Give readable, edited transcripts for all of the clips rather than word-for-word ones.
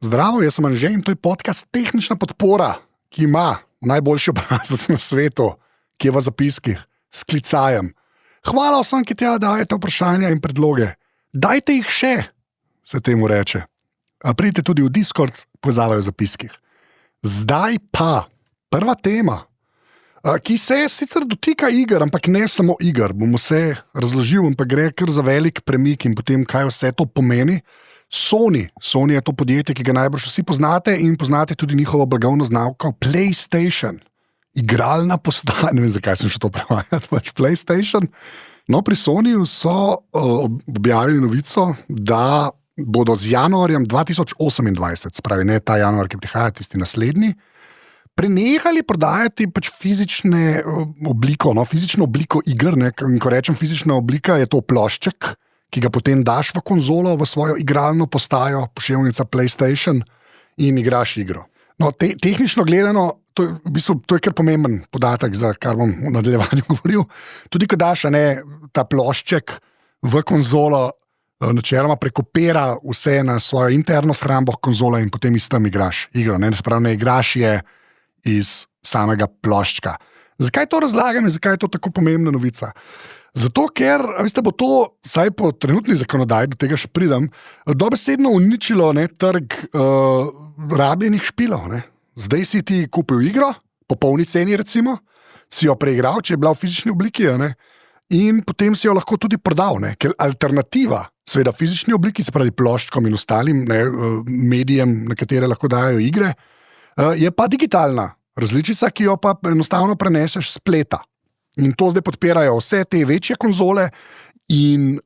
Zdravo, jaz sem Anže in to je podcast Tehnična podpora, ki ima najboljši obrazec na svetu, ki je v zapiskih, s klicajem. Hvala vsem, ki tja dajete vprašanja in predloge. Dajte jih še, se temu reče. Pridite tudi v Discord, povezavajo v zapiskih. Zdaj pa prva tema, ki se sicer dotika iger, ampak ne samo iger. Bom vse razložil, ampak gre kar za velik premik in potem, kaj vse to pomeni. Sony je to podjetje, ki ga najbrž vsi poznate in poznate tudi njihovo blagovno znamko PlayStation. Igralna postaja, ne vem, zakaj sem še to prevajal, pač PlayStation. No, pri Sonyju so objavili novico, da bodo z januarjem 2028, se pravi ne ta januar, ki prihaja, tisti naslednji, prenehali prodajati pač fizično obliko iger, ne? In ko rečem fizična oblika, je to plošček, ki ga potem daš v konzolo, v svojo igralno postajo, poševnica PlayStation in igraš igro. No, tehnično gledano, to je kar pomemben podatek, za kar bom v nadaljevanju govoril. Tudi ko daš ta plošček v konzolo, načeloma prekopira vse na svojo interno shrambo konzola in potem iz tam igraš igro. Ne igraš je iz samega ploščka. Zakaj to razlagam in zakaj je to tako pomembna novica? Zato, ker bo to, saj po trenutni zakonodaji, do tega še pridem, dobesedno uničilo trg rabljenih špilov. Ne. Zdaj si ti kupil igro, po polni ceni recimo, si jo preigral, če je bila v fizični obliki, in potem si jo lahko tudi prodal. Ne. Ker alternativa, seveda v fizični obliki, se pravi ploščkom in ostalim medijem, na katere lahko dajo igre, je pa digitalna različica, ki jo pa enostavno preneseš s spleta. In to zdaj podpirajo vse te večje konzole in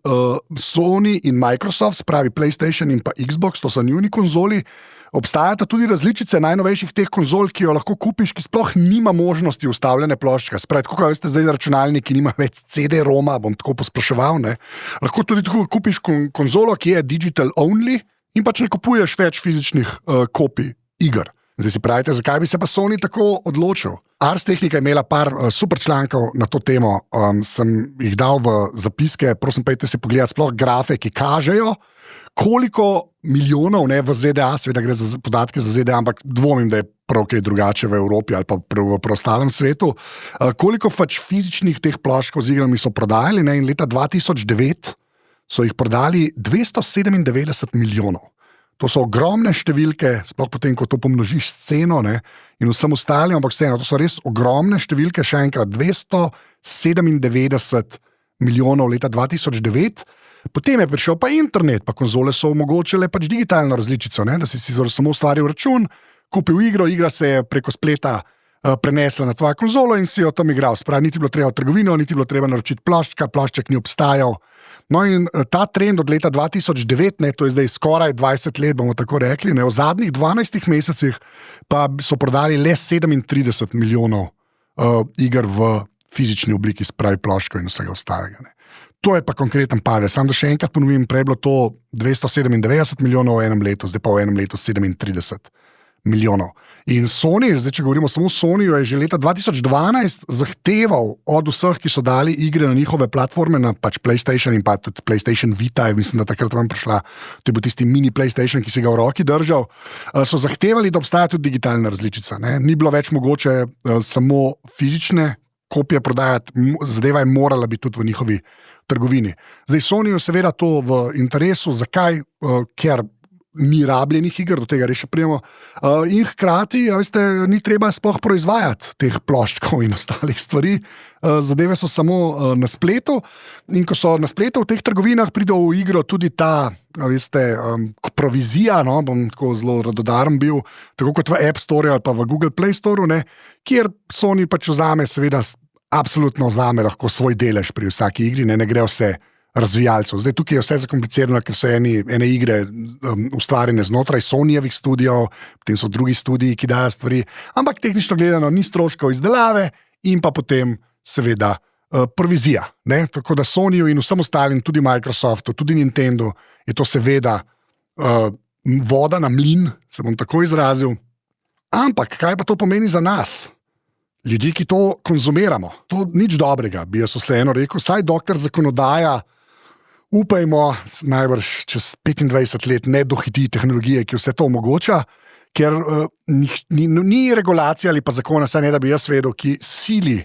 Sony in Microsoft, spravi PlayStation in pa Xbox, to so njuni konzoli. Obstajata tudi različice najnovejših teh konzol, ki jo lahko kupiš, ki sploh nima možnosti vstavljene ploščka. Spravi, tako veste, zdaj računalnik, ki nima več CD-roma, bom tako posploševal, ne. Lahko tudi tako kupiš konzolo, ki je digital only in pač ne kupuješ več fizičnih kopij iger. Zdaj si pravite, zakaj bi se pa Sony tako odločil? Ars Technica je imela par super člankov na to temo, sem jih dal v zapiske, prosim, pejte si pogledati sploh grafe, ki kažejo, koliko milijonov, ne v ZDA, seveda gre za podatke za ZDA, ampak dvomim, da je prav kaj drugače v Evropi ali pa v preostalem svetu, koliko pač fizičnih teh ploščkov z igrami so prodajali, ne, in leta 2009 so jih prodali 297 milijonov. To so ogromne številke, sploh potem, ko to pomnožiš s ceno, ne, in vsem ostalim, ampak vseeno, to so res ogromne številke, še enkrat, 297 milijonov leta 2009, potem je prišel pa internet, pa konzole so omogočile pač digitalno različico, ne, da si samo ustvaril račun, kupil igro, igra se je preko spleta prenesla na tvojo konzolo in si jo tam igral. Spravi, niti bilo treba v trgovino, niti bilo treba naročiti plošček ni obstajal. No in ta trend od leta 2009, ne, to je zdaj skoraj 20 let, bomo tako rekli, ne, v zadnjih 12 mesecih pa so prodali le 37 milijonov iger v fizični obliki, spravi ploščkov in vsega ostalega. Ne. To je pa konkreten padec. Samo da še enkrat ponovim, prej bilo to 297 milijonov v enem letu, zdaj pa v enem letu 37 milijonov. In Sony, zdaj če govorimo samo o Sonyju, je že leta 2012 zahteval od vseh, ki so dali igre na njihove platforme, na pač PlayStation in pa tudi PlayStation Vita, mislim, da takrat vam prišla, to je bil tisti mini PlayStation, ki si ga v roki držal, so zahtevali, da obstaja tudi digitalna različica. Ne? Ni bilo več mogoče samo fizične kopije prodajati, zadeva je morala biti tudi v njihovi trgovini. Zdaj Sonyju seveda to v interesu, zakaj? Ker ni rabljenih iger, do tega res še prijemo. In hkrati, ni treba sploh proizvajati teh ploščkov in ostalih stvari. Zadeve so samo na spletu in ko so na spletu v teh trgovinah, pride v igro tudi ta, provizija, no, bom tako zelo radodaren bil, tako kot v App Store ali pa v Google Play Store, ne, kjer Sony pač vzame, seveda absolutno vzame lahko svoj delež pri vsaki igri, ne gre vse razvijalcev. Zdaj tukaj je vse zakomplicirano, ker so ene igre ustvarjene znotraj Sonyjevih studijev, potem so drugi studiji, ki dajo stvari, ampak tehnično gledano ni stroškov izdelave in pa potem seveda provizija. Ne? Tako da Sonyju in vsem ostalim, tudi Microsoftu, tudi Nintendo, je to seveda voda na mlin, se bom tako izrazil. Ampak kaj pa to pomeni za nas? Ljudi, ki to konzumiramo. To nič dobrega, bi jaz vseeno rekel, saj dokler zakonodaja upajmo, najbrž čez 25 let ne dohiti tehnologije, ki vse to omogoča, ker ni regulacija ali pa zakona, saj ne da bi jaz vedel, ki sili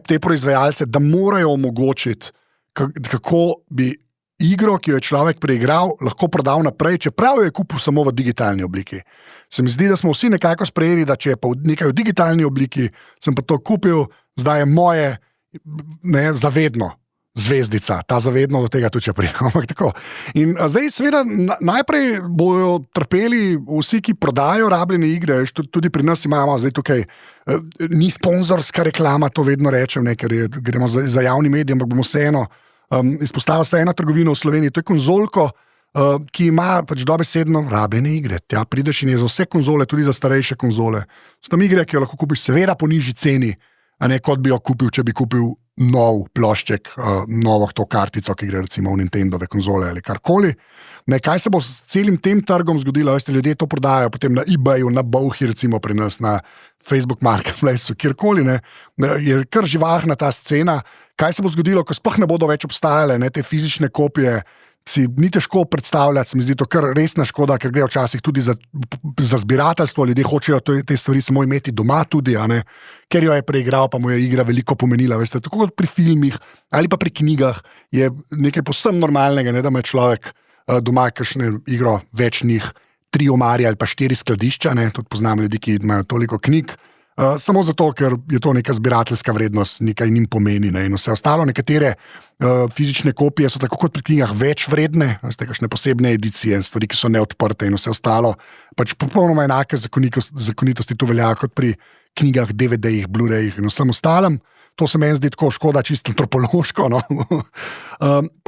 te proizvajalce, da morajo omogočiti, kako bi igro, ki jo je človek preigral, lahko prodal naprej, čeprav jo je kupil samo v digitalni obliki. Se mi zdi, da smo vsi nekako sprejeli, da če je pa nekaj v digitalni obliki, sem pa to kupil, zdaj je moje zavedno zvezdica, ta zavedno do tega tudi če prijemo. In zdaj seveda najprej bojo trpeli vsi, ki prodajo rabljene igre, tudi pri nas imamo zdaj tukaj, ni sponzorska reklama, to vedno rečem, ker gremo za javni medij, ampak bomo vseeno izpostavil se ena trgovina v Sloveniji, to je konzolko, ki ima pač dobesedno rabljene igre. Tja prideš in je za vse konzole, tudi za starejše konzole. So tam igre, ki jo lahko kupiš seveda po nižji ceni, a ne kot bi jo kupil, če bi kupil nov plošček, novo to kartico, ki gre recimo v Nintendove konzole ali karkoli. Kaj se bo s celim tem trgom zgodilo? Veste, ljudje to prodajajo potem na eBayu, na Bauhi, recimo pri nas, na Facebook Marketplaceu, kjerkoli, je kar živahna ta scena. Kaj se bo zgodilo, ko sploh ne bodo več obstajale te fizične kopije, si ni težko predstavljati, se mi zdi to kar resna škoda, ker gre včasih tudi za zbirateljstvo, ljudje hočejo te stvari samo imeti doma tudi, ker jo je preigral, pa mu je igra veliko pomenila, veste, tako kot pri filmih ali pa pri knjigah je nekaj povsem normalnega, da ima človek doma kakšne igro, več njih, 3 omari ali pa 4 skladišča, tudi poznam ljudi, ki imajo toliko knjig, samo zato, ker je to neka zbirateljska vrednost, nekaj njim pomeni. In vse ostalo, nekatere fizične kopije so tako kot pri knjigah več vredne, kakšne posebne edicije, stvari, ki so neodprte in vse ostalo, pač popolnoma enake zakonitosti to velja kot pri knjigah, DVD-jih, Blu-rayjih in vsem ostalem. To se meni zdi tako škoda, čisto antropološko.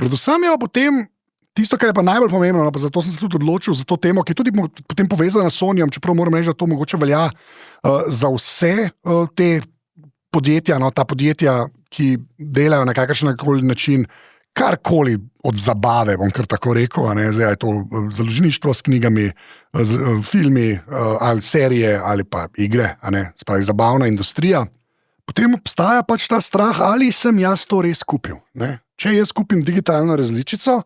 Predvsem je pa potem tisto, kar je pa najbolj pomembno, pa zato sem se tudi odločil za to temo, ki je tudi potem povezana s Sonyjem, čeprav moram reči, da to mogoče velja za vse te podjetja, ta podjetja, ki delajo na kakršenkoli način, karkoli od zabave, bom kar tako rekel, zdaj je to založništvo s knjigami, filmi ali serije ali pa igre, spravi zabavna industrija. Potem obstaja pač ta strah, ali sem jaz to res kupil. Če jaz kupim digitalno različico,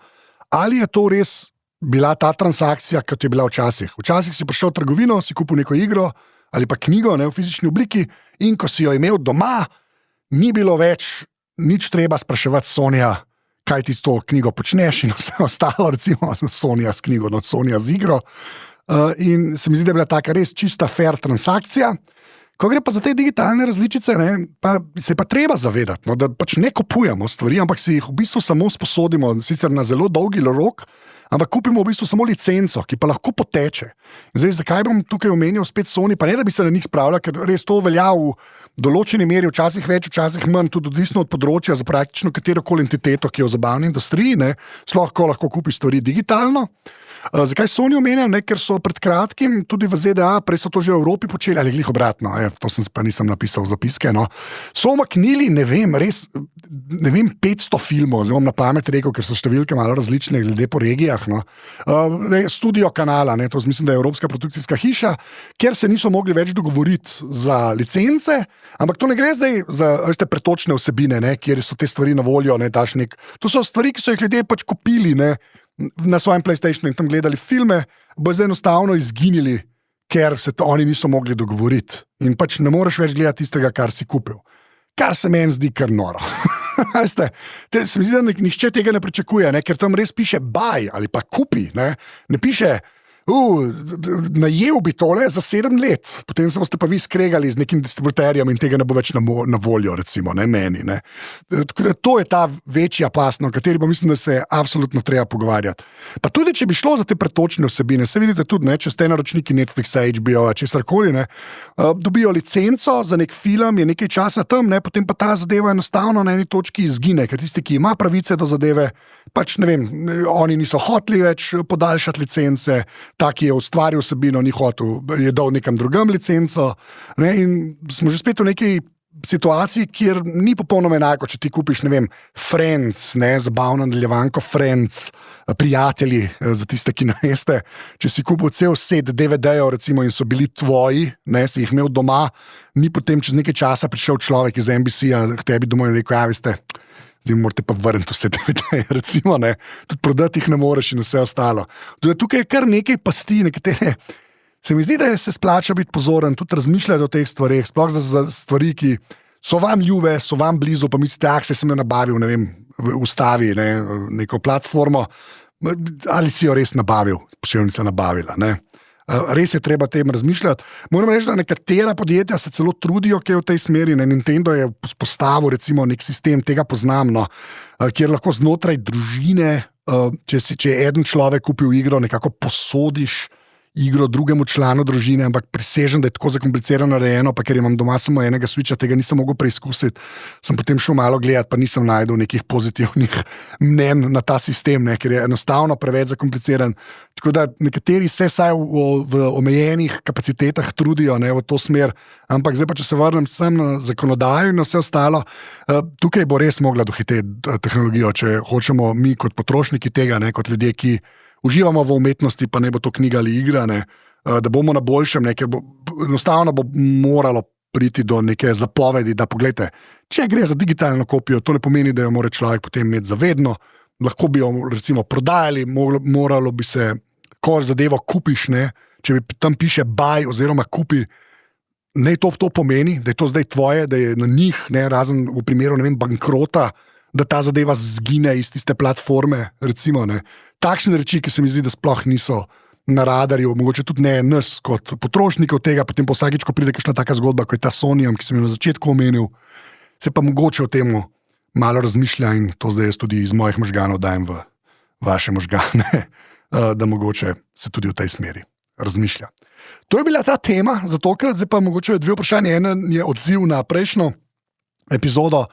ali je to res bila ta transakcija, kot je bila včasih. Včasih si prišel v trgovino, si kupil neko igro ali pa knjigo v fizični obliki in ko si jo imel doma, ni bilo več nič treba spraševati Sonyja, kaj ti s to knjigo počneš in vse ostalo, recimo Sonyja s knjigo, Sonyja z igro. In se mi zdi, da je bila taka res čista fair transakcija. Ko gre pa za te digitalne različice, pa se pa treba zavedati, da pač ne kupujemo stvari, ampak si jih v bistvu samo sposodimo, sicer na zelo dolgi rok, ampak kupimo v bistvu samo licenco, ki pa lahko poteče. Zdaj, zakaj bom tukaj omenil spet Sony, pa ne, da bi se na njih spravljal, ker res to velja v določeni meri, včasih več, včasih manj, tudi odvisno od področja za praktično katerokoli entiteto, ki je v zabavni industriji, sploh lahko kupi stvari digitalno. Zakaj Sony omenjam? Ker so pred kratkim tudi v ZDA, prej so to že v Evropi počeli, ali glih obratno, to sem pa nisem napisal v zapiske, so omaknili, ne vem, 500 filmov, zdaj bom na pamet rekel, ker so številke malo različne glede po regijah, Studio Kanala, to mislim, da je Evropska produkcijska hiša, kjer se niso mogli več dogovoriti za licence, ampak to ne gre zdaj za pretočne vsebine, kjer so te stvari na voljo, to so stvari, ki so jih ljudje pač kupili, na svojem PlayStationu in tam gledali filme, bo zdaj enostavno izginili, ker se to oni niso mogli dogovoriti. In pač ne moreš več gledati tistega, kar si kupil. Kar se meni zdi kar noro. Se mi zdi, da nihče tega ne pričakuje, ker tam res piše buy ali pa kupi. Ne piše, najel bi tole za 7 let, potem se boste pa vi skregali z nekim distributerjem in tega ne bo več na voljo, recimo, meni. To je ta večja past, o kateri pa mislim, da se je absolutno treba pogovarjati. Pa tudi, če bi šlo za te pretočne vsebine, se vidite tudi, če ste naročniki Netflixa, HBO, česarkoli, dobijo licenco za nek film, je nekaj časa tam, potem pa ta zadeva enostavno na eni točki izgine, ker tisti, ki ima pravice do zadeve, pač ne vem, oni niso hoteli več podaljšati licence, ta, ki je ustvaril vsebino, ni hotel, je dal nekam drugam licenco, in smo že spet v nekaj situaciji, kjer ni popolnoma enako, če ti kupiš, ne vem, Friends, zabavno nadaljevanko Friends, prijatelji, za tiste, ki ne veste, če si kupil cel set DVD-jev, recimo, in so bili tvoji, si jih imel doma, ni potem čez nekaj časa prišel človek iz NBC-ja k tebi domov in rekel, veste, zdaj morate pa vrniti vse te videe, recimo, ne, tudi prodati jih ne moreš in vse ostalo. Tudi tukaj je kar nekaj pasti, nekatere. Se mi zdi, da se splača biti pozoren, tudi razmišljati o teh stvareh, sploh za stvari, ki so vam ljube, so vam blizu, pa mislite, sem jo nabavil, ne vem, ustavi, ne, neko platformo, ali si jo res nabavil, pošiljnica nabavila, ne. Res je treba tem razmišljati. Moram reči, da nekatera podjetja se celo trudijo, kaj v tej smeri. Nintendo je postavil recimo nek sistem, tega poznam, no, kjer lahko znotraj družine, če je eden človek kupil igro, nekako posodiš igro drugemu članu družine, ampak prisežem, da je tako zakomplicirano narejeno, pa ker imam doma samo enega switcha, tega nisem mogel preizkusiti, sem potem šel malo gledati, pa nisem našel nekih pozitivnih mnenj na ta sistem, ne, ker je enostavno preveč zakompliciran. Tako da nekateri se saj v omejenih kapacitetah trudijo, ne, v to smer, ampak zdaj pa, če se vrnem sem na zakonodajo in na vse ostalo, tukaj bo res mogla dohiteti tehnologijo, če hočemo mi kot potrošniki tega, ne, kot ljudje, ki uživamo v umetnosti, pa ne bo to knjiga ali igra, ne, da bomo na boljšem, ne, ker enostavno bo moralo priti do neke zapovedi, da pogledajte, če gre za digitalno kopijo, to ne pomeni, da jo mora človek potem imeti zavedno, lahko bi jo recimo prodajali, moralo bi se, ko zadevo kupiš, ne, če bi tam piše buy oziroma kupi, ne to pomeni, da je to zdaj tvoje, da je na njih, ne, razen v primeru, ne vem, bankrota, da ta zadeva zgine iz tiste platforme, recimo, ne. Takšne reči, ki se mi zdi, da sploh niso na radarju, mogoče tudi ne nas kot potrošnikov tega, potem pa vsakič, ko pride kakšna taka zgodba, kot je ta Sony, ki sem jo na začetku omenil, se pa mogoče o tem malo razmišlja in to zdaj jaz tudi iz mojih možganov dajem v vaše možgane, da mogoče se tudi v tej smeri razmišlja. To je bila ta tema za tokrat, zdaj pa mogoče dve vprašanje. Ena je odziv na prejšnjo epizodo,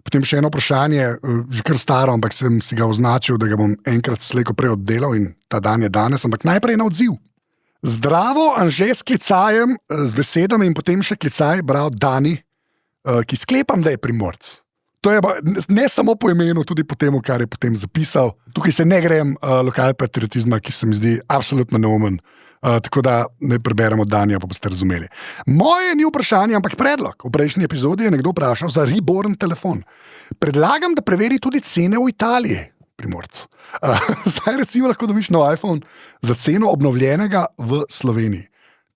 potem še eno vprašanje, že kar staro, ampak sem si ga označil, da ga bom enkrat slejko prej oddelal in ta dan je danes, ampak najprej na odziv. Zdravo, Anže s klicajem, z besedami in potem še klicaj, bral Dani, ki sklepam, da je Primorc. To je ne samo po imenu, tudi po temu, kar je potem zapisal. Tukaj se ne grem lokalpatriotizma, ki se mi zdi absolutno neumen. Tako da ne preberemo Danja, pa boste razumeli. Moje ni vprašanje, ampak predlog. V prejšnji epizodi je nekdo vprašal za reborn telefon. Predlagam, da preveri tudi cene v Italiji, Primorc. Zdaj recimo lahko dobiš nov iPhone za ceno obnovljenega v Sloveniji.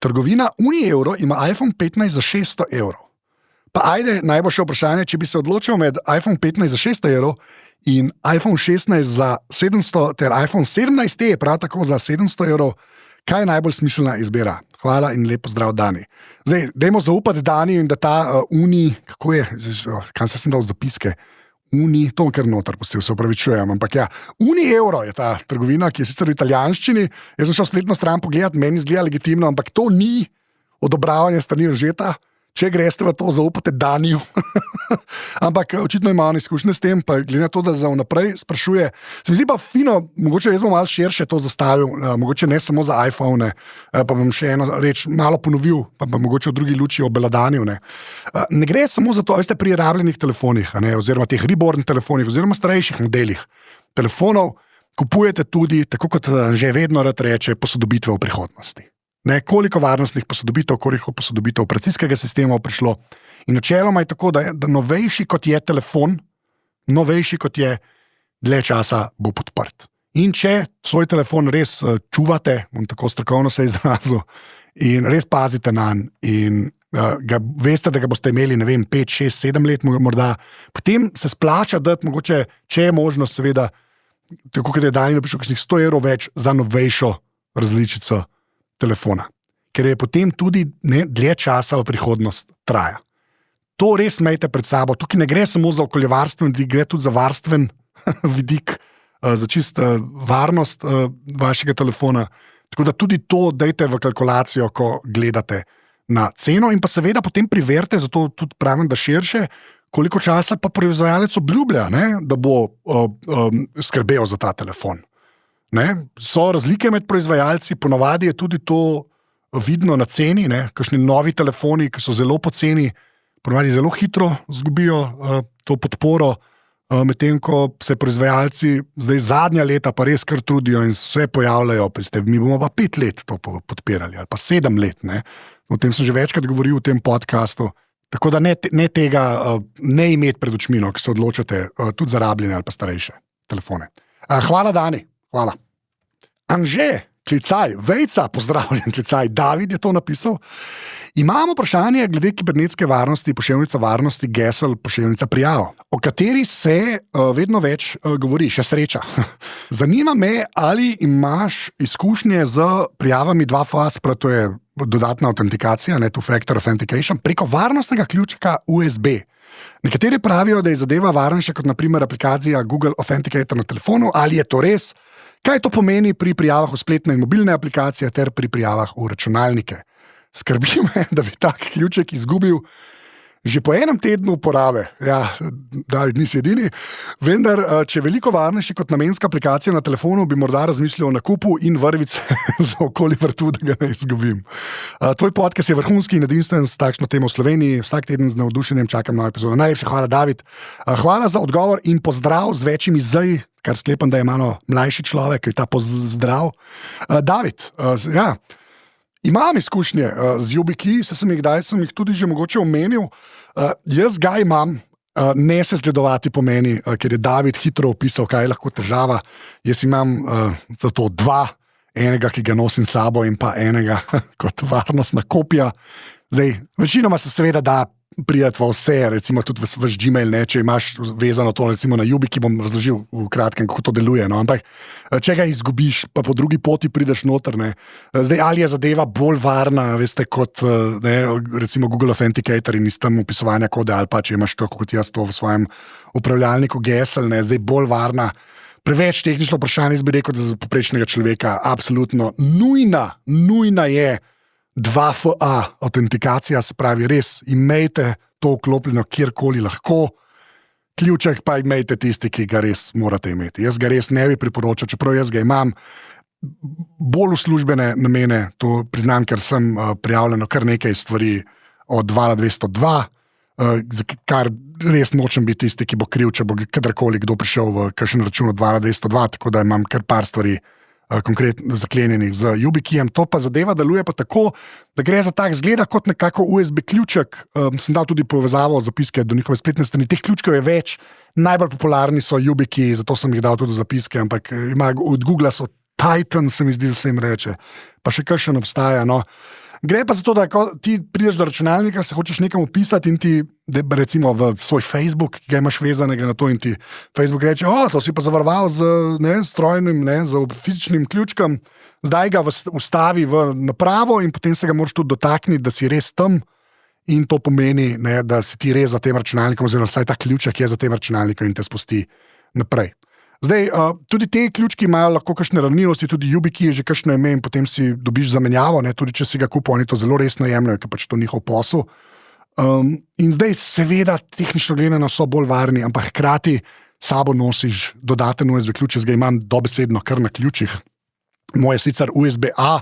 Trgovina Unieuro ima iPhone 15 za 600 evrov. Pa ajde, najboljše vprašanje, če bi se odločil med iPhone 15 za 600 evrov in iPhone 16 za 700 ter iPhone 17 prav tako za 700 evrov, kaj je najbolj smiselna izbira? Hvala in lepo zdrav, Dani. Zdaj, dajmo zaupati Daniju in da ta Uni, kako je, kam se sem dal zapiske, Uni, to bom kar noter pustil, se opravičujem, ampak ja, Unieuro je ta trgovina, ki je sicer v italijanščini, jaz sem šel spletno stran pogledat, meni izgleda legitimno, ampak to ni odobravanje strani Anžeta, če greste v to, zaupate Daniju. Ampak očitno ima on izkušnje s tem, pa glede na to, da za vnaprej sprašuje. Se mi zdi pa fino, mogoče jaz bom malo širše to zastavil, mogoče ne samo za iPhone, pa bom še eno reč malo ponovil, pa mogoče v drugi luči obelodanil. Ne gre samo za to, veste, pri rabljenih telefonih, oziroma teh reborn telefonih, oziroma starejših modelih telefonov, kupujete tudi, tako kot že vedno rad reče, posodobitve v prihodnosti. Ne, koliko varnostnih posodobitev, koliko posodobitev operacijskega sistema prišlo. In načeloma je tako, da novejši kot je telefon, novejši kot je, dlje časa bo podprt. In če svoj telefon res čuvate, bom tako strokovno se izrazil, in res pazite nanj in veste, da ga boste imeli, ne vem, 5, 6, 7 let morda, potem se splača dati mogoče, če je možno, seveda, tako kot je Dani napišel, kakšnih 100 evrov več za novejšo različico telefona, ker je potem tudi dlje časa v prihodnost traja. To res imejte pred sabo. Tukaj ne gre samo za okoljevarstven vidik, gre tudi za varstven vidik, za čist varnost vašega telefona. Tako da tudi to dajte v kalkulacijo, ko gledate na ceno in pa seveda potem priverite, zato tudi pravim, da širše, koliko časa pa proizvajalec obljublja, da bo skrbel za ta telefon. Ne? So razlike med proizvajalci, ponavadi je tudi to vidno na ceni, kakšni novi telefoni, ki so zelo poceni, ponavadi zelo hitro zgubijo to podporo, medtem ko se proizvajalci zdaj zadnja leta pa res kar trudijo in se pojavljajo, mi bomo pa 5 let to podpirali, ali pa 7 let. Ne? O tem sem že večkrat govoril v tem podcastu. Tako da ne tega ne imeti pred očmi, ki se odločate, tudi za rabljene ali pa starejše telefone. Hvala, Dani. Hvala. Anže, klicaj, Vejca, pozdravljen, klicaj. David je to napisal. Imamo vprašanje glede kibernetske varnosti, pošiljnica varnosti, gesel, pošiljnica prijav, o kateri se vedno več govori, še sreča. Zanima me, ali imaš izkušnje z prijavami 2FA, to je dodatna autentikacija, two-factor authentication, preko varnostnega ključka USB. Nekateri pravijo, da je zadeva varnejša kot naprimer aplikacija Google Authenticator na telefonu, ali je to res? Kaj to pomeni pri prijavah v spletne in mobilne aplikacije ter pri prijavah v računalnike? Skrbi me, da bi tak ključek izgubil že po enem tednu uporabe. Ja, David, nisi edini. Vendar, če je veliko varnejši kot namenska aplikacija na telefonu, bi morda razmislil o nakupu in vrvice za okoli vrtu, da ga ne izgubim. Tvoj podcast je vrhunski in edinstven s takšno temo v Sloveniji. Vsak teden z navdušenjem čakam novo epizodo. Najlepša hvala, David. Hvala za odgovor in pozdrav z večjimi z, kar sklepam, da je malo mlajši človek, ki je ta pozdrav. David, ja. Imam izkušnje z YubiKey, sem jih tudi že mogoče omenil. Jaz ga imam, ne se zgledovati po meni, ker je David hitro opisal, kaj je lahko težava. Jaz imam zato dva, enega, ki ga nosim s sabo in pa enega kot varnostna kopija. Zdaj, večinoma se seveda da prijeti v vse, recimo tudi v Gmail, ne, če imaš vezano to recimo na YubiKey, bom razložil v kratkem, kako to deluje. No? Ampak, če ga izgubiš, pa po drugi poti prideš noter, ne. Zdaj, ali je zadeva bolj varna, veste, kot ne, recimo Google Authenticator in iz tam upisovanja kode, ali pa če imaš to, kot jaz to v svojem upravljalniku gesel, ne, zdaj bolj varna. Preveč tehnično vprašanje, bi rekel, da za poprečnega človeka absolutno nujna je 2FA autentikacija, se pravi res, imejte to vklopljeno kjerkoli lahko, ključek pa imejte tisti, ki ga res morate imeti. Jaz ga res ne bi priporočal, čeprav jaz ga imam bolj v službene namene, to priznam, ker sem prijavljeno kar nekaj stvari od 202, kar res nočem biti tisti, ki bo kriv, če bo kadarkoli kdo prišel v kakšen račun od 202, tako da imam kar par stvari konkretno zaklenjenih z YubiKeyjem. To pa zadeva deluje pa tako, da gre za tak, zgleda kot nekako USB ključek. Sem dal tudi povezavo zapiske do njihove spletne strani. Teh ključkov je več, najbolj popularni so YubiKey, zato sem jih dal tudi zapiske, ampak od Google so Titan, se mi zdi, da se jim reče, pa še kakšen obstaja. No. Gre pa za to, da ti prideš do računalnika, se hočeš nekam upisati in ti, recimo v svoj Facebook, ki ga imaš vezanega na to in ti Facebook reče, to si pa zavaroval z strojnim, z fizičnim ključkom, zdaj ga vstavi v napravo in potem se ga moraš tudi dotakniti, da si res tam in to pomeni, da si ti res za tem računalnikom, oziroma vsaj ta ključek je za tem računalnikom in te spusti naprej. Zdaj, tudi te ključki imajo lahko kakšne ranljivosti, tudi YubiKey je že kakšno ime in potem si dobiš zamenjavo, ne, tudi če si ga kupil, oni to zelo resno jemljajo, ker pač to njihov posel. In zdaj seveda tehnično gledano so bolj varni, ampak hkrati sabo nosiš dodaten USB ključ, jaz ga imam dobesedno kar na ključih. Moje sicer USB-A,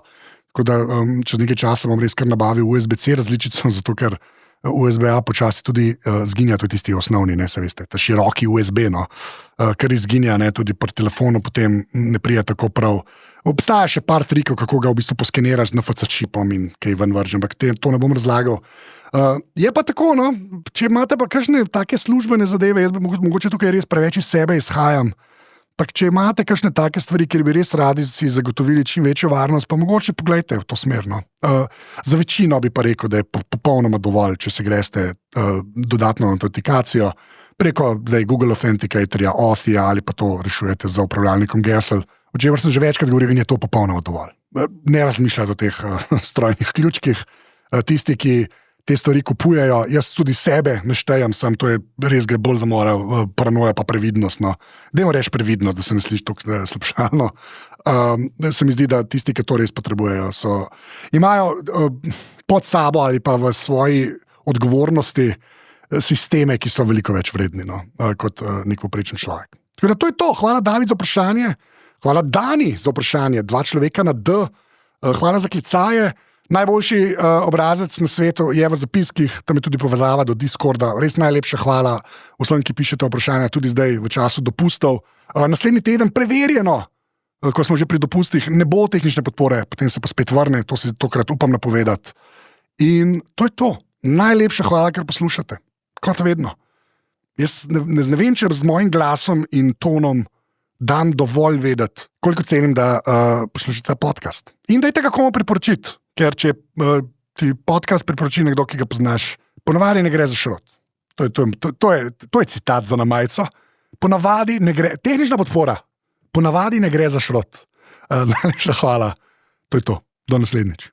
tako da čez nekaj časa bom res kar nabavil USB-C različico, zato ker USB-A počasi tudi zginja, tudi tisti osnovni, ne, se veste, ta široki USB, no, kar izginja, ne, tudi pri telefonu potem ne prija tako prav. Obstaja še par trikov, kako ga v bistvu poskeniraš z NFC čipom in kaj ven vržem, ampak to ne bom razlagal. Je pa tako, no, če imate pa kakšne take službene zadeve, jaz bi mogoče tukaj res preveč iz sebe izhajam, pa če imate kakšne take stvari, kjer bi res radi si zagotovili čim večjo varnost, pa mogoče pogledajte v to smer. No. Za večino bi pa rekel, da je popolnoma dovolj, če se greste dodatno autentikacijo preko zdaj Google Authenticatorja, Authyja ali pa to rešujete z upravljalnikom gesel, o čemer sem že večkrat govoril in je to popolnoma dovolj. Ne razmišljajte o teh strojnih ključkih. Tisti, ki te stvari kupujejo, jaz tudi sebe naštejem, to je res gre bolj za mora, paranoja pa previdnost. No. Dajmo reči previdnost, da se ne sliši tako slabšalno. Se mi zdi, da tisti, ki to res potrebujejo, imajo pod sabo ali pa v svoji odgovornosti sisteme, ki so veliko več vredni, no, kot nek poprečen človek. Tako da to je to. Hvala, David, za vprašanje. Hvala, Dani, za vprašanje. 2 človeka na D. Hvala za klicaje. Najboljši obrazec na svetu je v zapiskih, tam je tudi povezava do Discorda. Res najlepša hvala vsem, ki pišete vprašanja, tudi zdaj v času dopustov. Naslednji teden preverjeno, ko smo že pri dopustih, ne bo tehnične podpore, potem se pa spet vrne, to si tokrat upam napovedati. In to je to. Najlepša hvala, ker poslušate. Kot vedno. Jaz ne vem, če z mojim glasom in tonom dam dovolj vedeti, koliko cenim, da poslušate podcast. In dajte ga komu priporočiti, ker če ti podcast priporoči nekdo, ki ga poznaš, ponavadi ne gre za šrot. To je citat za na majico. Ponavadi ne gre, tehnična podpora, ponavadi ne gre za šrot. Najlepša hvala. To je to. Do naslednjič.